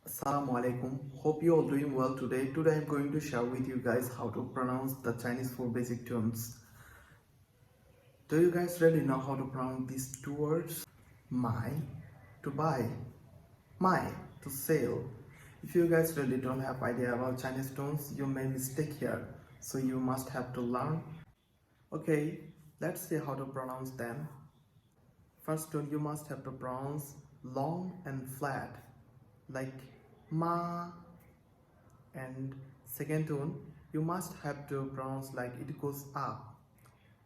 Assalamu alaikum. Hope you all doing well today. Today I'm going to share with you guys how to pronounce the Chinese four basic tones. Do you guys really know how to pronounce these two words? My, to buy. My, to sell. If you guys really don't have idea about Chinese tones, you may mistake here. So you must have to learn. Okay, let's see how to pronounce them. First tone you must have to pronounce long and flat, like ma. And second tone you must have to pronounce like it goes up,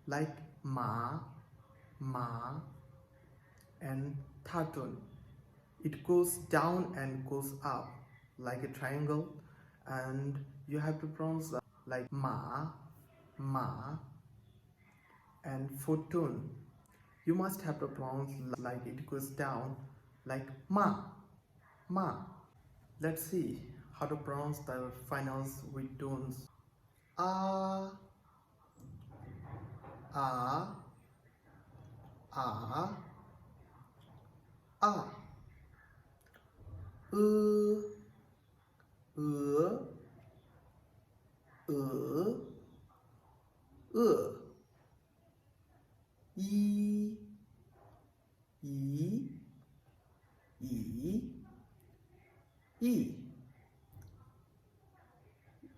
like ma, ma. And third tone it goes down and goes up like a triangle, and you have to pronounce like ma, ma. And fourth tone you must have to pronounce like it goes down, like ma, ma. Let's see how to pronounce the finals with tones. A, a, a, a. E, E.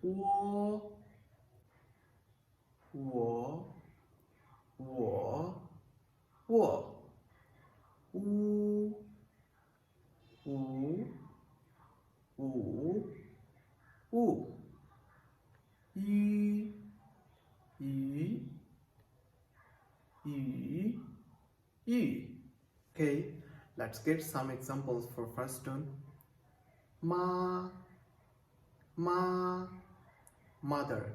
我 乌 鱼 Okay, let's get some examples for first tone. Ma, mother.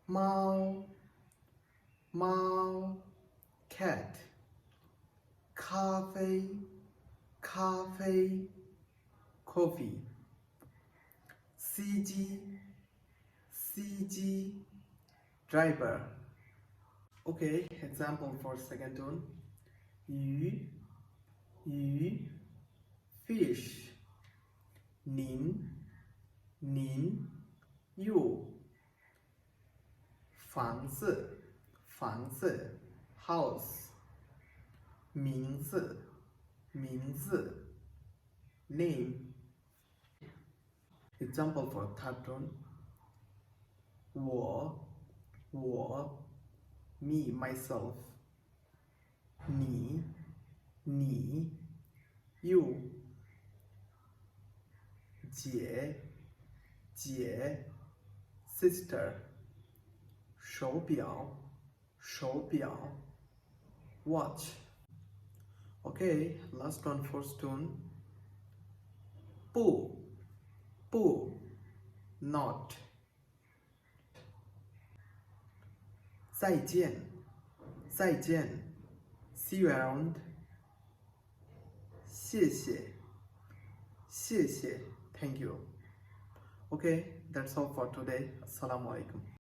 Mao, cat. Cafe, coffee. CG, driver. Okay, example for second tone. Yu, fish. Nin, you. 房子 house. 名字 name. Example for third tone. 我 me myself. 你 you. 姐 sister. 手表 watch. Okay, last one first tone. 不 not. 再见 see you around. 谢谢 thank you. Okay, that's all for today. Assalamu alaikum.